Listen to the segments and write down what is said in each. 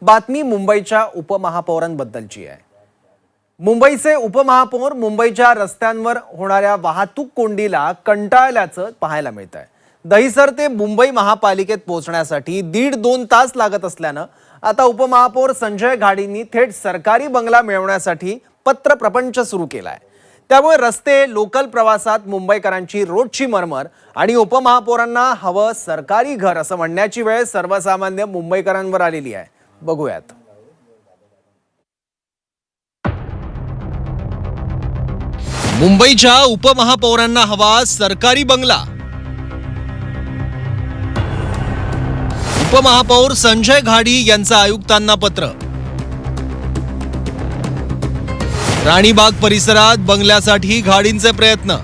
बातमी मुंबईच्या उपमहापौरांबद्दलची आहे। मुंबईचे उपमहापौर मुंबईच्या रस्त्यांवर होणाऱ्या वाहतूक कोंडीला कंटाळल्याचं पाहायला मिळतंय। दहिसर ते मुंबई महापालिकेत पोहोचण्यासाठी 1.5-2 तास लागत असल्यानं आता उपमहापौर संजय घाडींनी थेट सरकारी बंगला मिळवण्यासाठी पत्र प्रपंच सुरू केलाय। त्यामुळे रस्ते, लोकल प्रवासात मुंबईकरांची रोजची मरमर आणि उपमहापौरांना हवं सरकारी घर असं म्हणण्याची वेळ सर्वसामान्य मुंबईकरांवर आलेली आहे। बघूयात। मुंबईच्या उपमहापौरांना हवा सरकारी बंगला। उपमहापौर संजय घाडी यांचं आयुक्तांना पत्र। राणीबाग परिसरात बंगल्यासाठी घाडींचे प्रयत्न।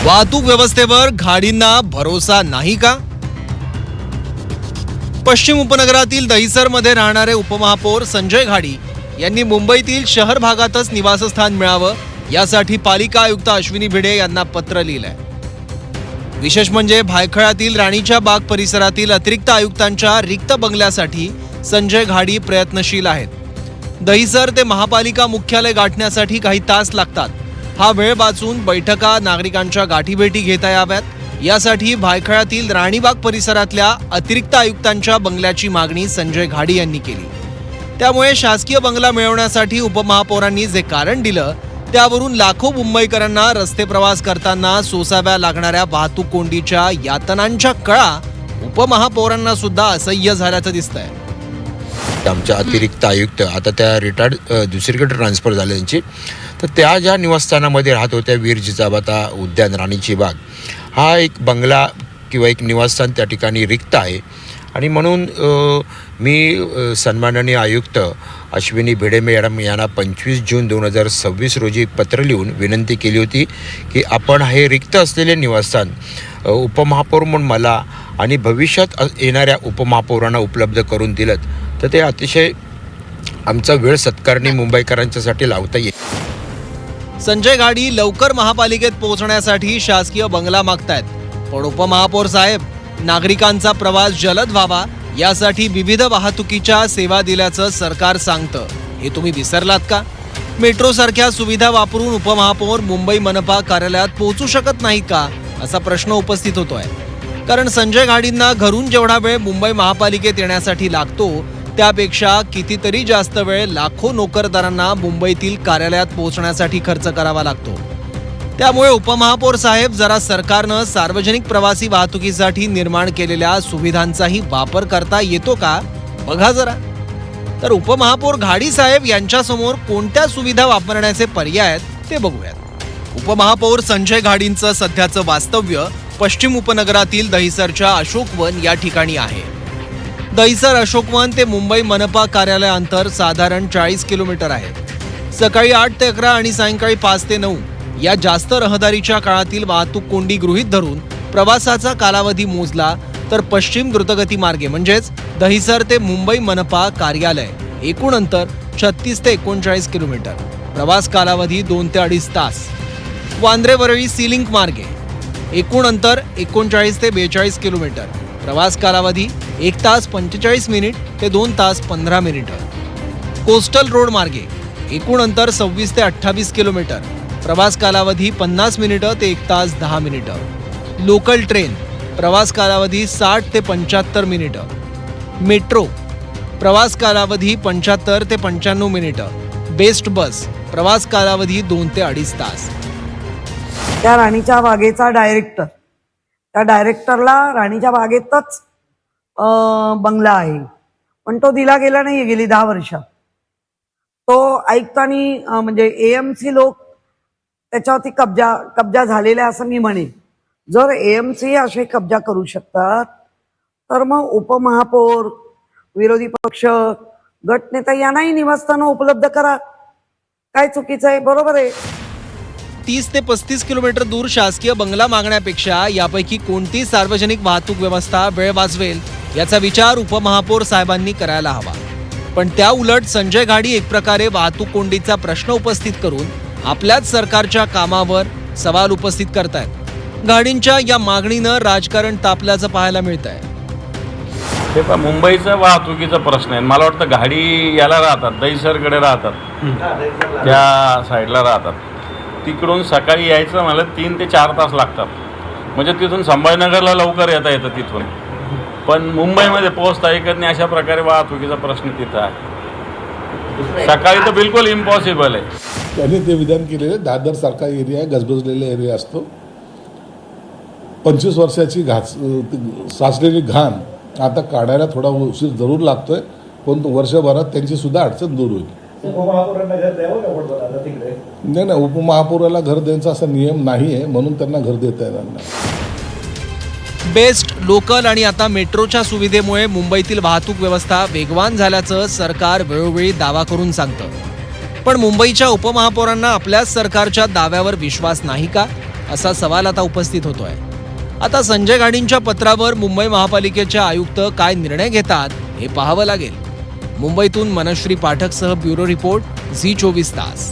वाहतूक व्यवस्थेवर घाडींना भरोसा नाही का? पश्चिम उपनगरातील दहिसरमध्ये राहणारे उपमहापौर संजय घाडी यांनी मुंबईतील शहर भागातच निवासस्थान मिळावं यासाठी पालिका आयुक्त अश्विनी भिडे यांना पत्र लिहिलंय। विशेष म्हणजे भायखळ्यातील राणीच्या बाग परिसरातील अतिरिक्त आयुक्तांच्या रिक्त बंगल्यासाठी संजय घाडी प्रयत्नशील आहेत। दहिसर ते महापालिका मुख्यालय गाठण्यासाठी काही तास लागतात। हा वेळ वाचून बैठका, नागरिकांच्या गाठीभेटी घेता याव्यात यासाठी भायखळ्यातील राणीबाग परिसरातल्या अतिरिक्त आयुक्तांच्या बंगल्याची मागणी संजय घाडी यांनी केली। त्यामुळे शासकीय बंगला मिळवण्यासाठी उपमहापौरांनी जे कारण दिलं त्यावरून लाखो मुंबईकरांना रस्ते प्रवास करताना सोसाव्या लागणाऱ्या वाहतूक कोंडीच्या यातनांच्या कळा उपमहापौरांना सुद्धा असह्य झाल्याचं दिसतंय। आमच्या अतिरिक्त आयुक्त आता त्या रिटायर्ड दुसरीकडे ट्रान्सफर झाले त्यांची, तर त्या ज्या निवासस्थानामध्ये राहत होत्या वीर जिजाबाता उद्यान राणीची बाग, हा एक बंगला किंवा एक निवासस्थान त्या ठिकाणी रिक्त आहे। आणि म्हणून मी सन्माननीय आयुक्त अश्विनी भिडे मॅडम यांना 25 जून 2026 रोजी पत्र लिहून विनंती केली होती की आपण हे रिक्त असलेले निवासस्थान उपमहापौर म्हणून मला आणि भविष्यात येणाऱ्या उपमहापौरांना उपलब्ध करून दिलं तर ते अतिशय आमचा वेळ सत्कारणी मुंबईकरांच्यासाठी लावता येईल। संजय घाडी लवकर महापालिकेत पोहोचण्यासाठी शासकीय बंगला मागतायत, पण उपमहापौर साहेब नागरिकांचा प्रवास जलद व्हावा यासाठी विविध वाहतुकीच्या सेवा दिल्याचं सरकार सांगतं, हे तुम्ही विसरलात का? मेट्रो सारख्या सुविधा वापरून उपमहापौर मुंबई मनपा कार्यालयात पोहोचू शकत नाही का असा प्रश्न उपस्थित होतोय। कारण संजय घाडींना घरून जेवढा वेळ मुंबई महापालिकेत येण्यासाठी लागतो त्यापेक्षा कितीतरी जास्त वेळ लाखो नोकरदारांना मुंबईतील कार्यालयात पोहोचण्यासाठी खर्च करावा लागतो। त्यामुळे उपमहापौर साहेब जरा सरकारनं सार्वजनिक प्रवासी वाहतुकीसाठी निर्माण केलेल्या सुविधांचाही वापर करता येतो का बघा जरा। तर उपमहापौर घाडी साहेब यांच्यासमोर कोणत्या सुविधा वापरण्याचे पर्याय आहेत ते बघूयात। उपमहापौर संजय घाडींचं सध्याचं वास्तव्य पश्चिम उपनगरातील दहिसरच्या अशोकवन या ठिकाणी आहे। दहिसर अशोकवन ते मुंबई मनपा कार्यालय अंतर साधारण 40 किलोमीटर आहे। सकाळी 8 ते 11 आणि सायंकाळी 5 ते 9 या जास्त रहदारीच्या काळातील वाहतूक कोंडी गृहीत धरून प्रवासाचा कालावधी मोजला तर पश्चिम द्रुतगती मार्गे म्हणजेच दहिसर ते मुंबई मनपा कार्यालय एकूण अंतर 36 ते 39 किलोमीटर, प्रवास कालावधी 2 ते 2.5 तास। वांद्रे वरळी सी लिंक मार्गे एकूण अंतर 39 ते 42 किलोमीटर, प्रवास कालावधी 1 तास 45 मिनिट ते 2 तास 15 मिनिटं। कोस्टल रोड मार्गे एकूण अंतर 26 ते 28 किलोमीटर, प्रवास कालावधी 50 मिनिटं ते 1 तास 10 मिनिटं। लोकल ट्रेन प्रवास कालावधी 60 ते 75 मिनिटं। मेट्रो प्रवास कालावधी 75 ते 95 मिनिटं। बेस्ट बस प्रवास कालावधी 2 ते 2.5 तास। त्या राणीच्या बागेचा डायरेक्टर, त्या डायरेक्टरला राणीच्या बागेतच बंगला आहे, पण तो दिला गेला नाही गेली 10 वर्ष। तो आयुक्तांनी म्हणजे एएमसी लोक त्याच्यावरती कब्जा झालेला असं मी म्हणेन। जर एएमसी असे कब्जा करू शकतात तर मग उपमहापौर, विरोधी पक्ष, गटनेता यांनाही निवासस्थानं उपलब्ध करा। काय चुकीचं आहे? बरोबर आहे। 30 ते 35 किलोमीटर दूर शासकीय बंगला मागण्यापेक्षा यापैकी कोणती सार्वजनिक वाहतूक व्यवस्था वेळ वाचवेल याचा विचार उपमहापौर साहेबांनी करायला हवा। पण त्या उलट संजय घाडी एक प्रकारे वाहतूक कोंडीचा प्रश्न उपस्थित करून आपल्याच सरकारच्या कामावर सवाल उपस्थित करतायत। गाडींच्या या मागणीनं राजकारण तापल्याचं पाहायला मिळत आहे. हे पण मुंबईचा वाहतुकीचा प्रश्न आहे. मला वाटतं गाडी याला राहतात, दहिसरकडे राहतात, त्या साईडला राहतात. तिकडून सकाळी यायचं मला 3 ते 4 तास लागतात. म्हणजे तिथून संभाजीनगरला लवकर येता येतं तिथून, पण मुंबईमध्ये पोहोचता येत नाही. अशा प्रकारे वाहतुकीचा प्रश्न तिथं आहे. सकाळी तर बिलकुल इम्पॉसिबल आहे. त्यांनी ते विधान केलेलं दादर सारखा एरिया आहे, गजबजलेला एरिया असतो. 25 वर्षाची साचलेली घाण आता काढायला थोडा उशीर जरूर लागतोय, पण वर्षभरात त्यांची सुद्धा अडचण दूर होईल. उपमहापौरांना घर द्यावं का पण आता तिकडे? नाही, उपमहापौराला घर द्यायचा असा नियम नाही आहे, म्हणून त्यांना घर देता येणार नाही. बेस्ट, लोकल आणि आता मेट्रोच्या सुविधेमुळे मुंबईतील वाहतूक व्यवस्था वेगवान झाल्याचं सरकार वेळोवेळी दावा करून सांगतं. पण मुंबईच्या उपमहापौरांना आपल्याच सरकारच्या दाव्यावर विश्वास नाही का, असा सवाल आता उपस्थित होतोय. आता संजय गाडींच्या पत्रावर मुंबई महापालिकेचे आयुक्त काय निर्णय घेतात हे पाहावं लागेल. मुंबईतून मनश्री पाठकसह ब्युरो रिपोर्ट, झी 24 तास.